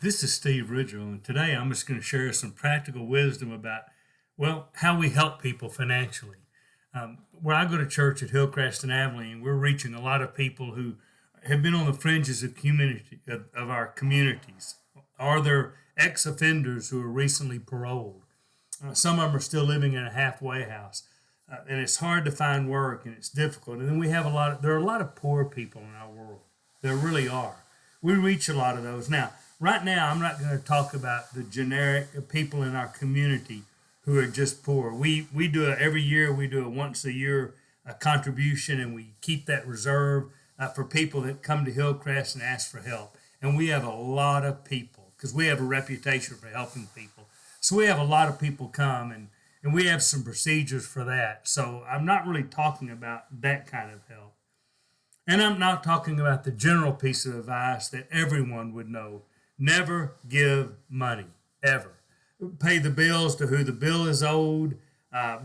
This is Steve Ridgel, and today I'm just going to share some practical wisdom about, how we help people financially. Where I go to church at Hillcrest and Abilene, we're reaching a lot of people who have been on the fringes of our communities. Are there ex-offenders who are recently paroled? Some of them are still living in a halfway house, and it's hard to find work, and it's difficult. And then there are a lot of poor people in our world. There really are. We reach a lot of those. Now, right now, I'm not going to talk about the generic people in our community who are just poor. We do it every year. We do it once a year, a contribution, and we keep that reserve for people that come to Hillcrest and ask for help. And we have a lot of people because we have a reputation for helping people. So we have a lot of people come, and we have some procedures for that. So I'm not really talking about that kind of help. And I'm not talking about the general piece of advice that everyone would know. Never give money, ever. Pay the bills to who the bill is owed.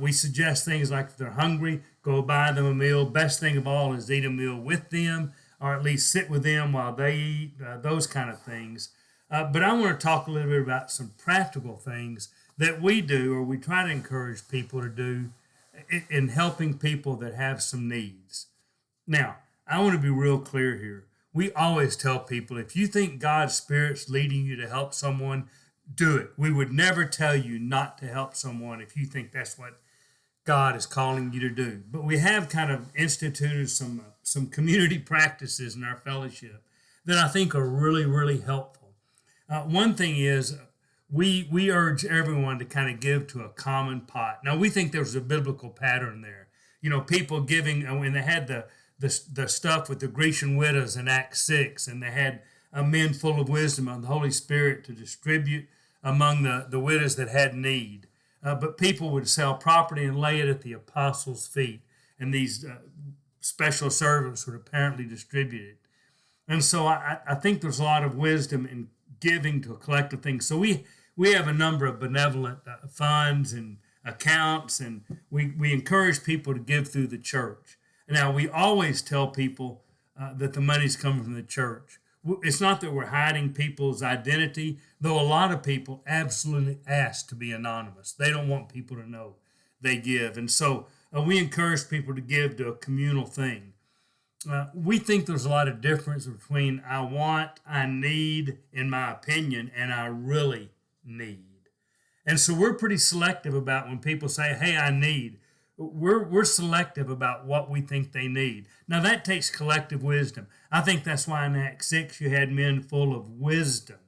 We suggest things like if they're hungry, go buy them a meal. Best thing of all is eat a meal with them, or at least sit with them while they eat, those kind of things. But I want to talk a little bit about some practical things that we do, or we try to encourage people to do in helping people that have some needs. Now, I want to be real clear here. We always tell people if you think God's Spirit's leading you to help someone, do it. We would never tell you not to help someone if you think that's what God is calling you to do. But we have kind of instituted some community practices in our fellowship that I think are really, really helpful. One thing is we urge everyone to kind of give to a common pot. Now, we think there's a biblical pattern there. You know, people giving, when they had the stuff with the Grecian widows in Acts 6, and they had men full of wisdom and the Holy Spirit to distribute among the widows that had need. But people would sell property and lay it at the apostles' feet, and these special servants would apparently distribute it. And so I think there's a lot of wisdom in giving to a collective thing. So we have a number of benevolent funds and accounts, and we encourage people to give through the church. Now, we always tell people that the money's coming from the church. It's not that we're hiding people's identity, though a lot of people absolutely ask to be anonymous. They don't want people to know they give. And so we encourage people to give to a communal thing. We think there's a lot of difference between I want, I need, in my opinion, and I really need. And so we're pretty selective about when people say, hey, I need. We're selective about what we think they need. Now, that takes collective wisdom. I think that's why in Acts 6 you had men full of wisdom.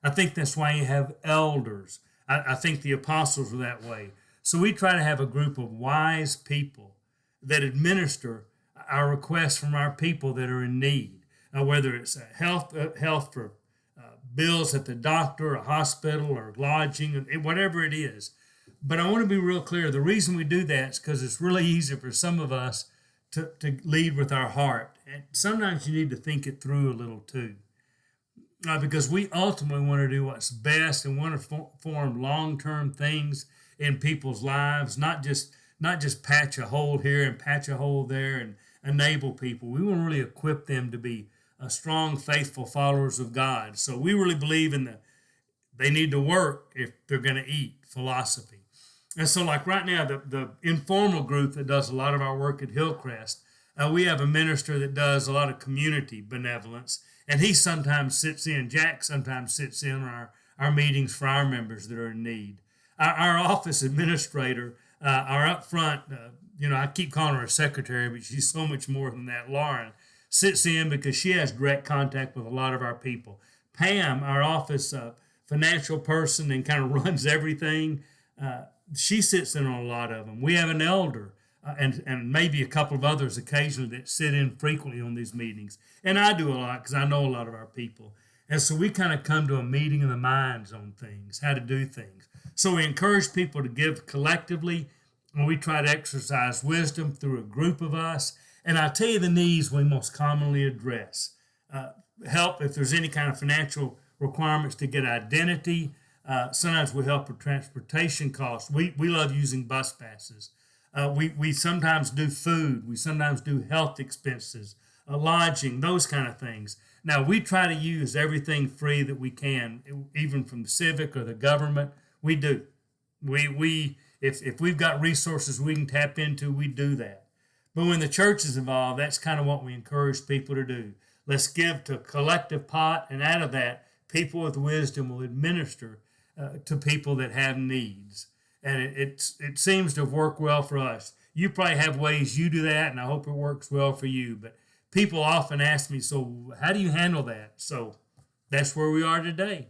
I think that's why you have elders. I think the apostles were that way. So we try to have a group of wise people that administer our requests from our people that are in need, whether it's health for bills at the doctor, a hospital, or lodging, whatever it is. But I want to be real clear. The reason we do that is because it's really easy for some of us to lead with our heart. And sometimes you need to think it through a little too. Because we ultimately want to do what's best and want to form long-term things in people's lives, not just patch a hole here and patch a hole there and enable people. We want to really equip them to be strong, faithful followers of God. So we really believe in they need to work if they're going to eat philosophy. And so like right now, the informal group that does a lot of our work at Hillcrest, we have a minister that does a lot of community benevolence, and he sometimes sits in, Jack sometimes sits in our meetings for our members that are in need. Our office administrator, our up front, I keep calling her a secretary, but she's so much more than that, Lauren, sits in because she has direct contact with a lot of our people. Pam, our office financial person and kind of runs everything, she sits in on a lot of them. We have an elder and maybe a couple of others occasionally that sit in frequently on these meetings. And I do a lot because I know a lot of our people. And so we kind of come to a meeting of the minds on things, how to do things. So we encourage people to give collectively, and we try to exercise wisdom through a group of us. And I'll tell you the needs we most commonly address. Help if there's any kind of financial requirements to get identity. Sometimes we help with transportation costs. We love using bus passes. We sometimes do food. We sometimes do health expenses, lodging, those kind of things. Now, we try to use everything free that we can, even from the civic or the government. We do. If we've got resources we can tap into, we do that. But when the church is involved, that's kind of what we encourage people to do. Let's give to a collective pot, and out of that, people with wisdom will administer to people that have needs. And it seems to have worked well for us. You probably have ways you do that, and I hope it works well for you. But people often ask me, so how do you handle that? So that's where we are today.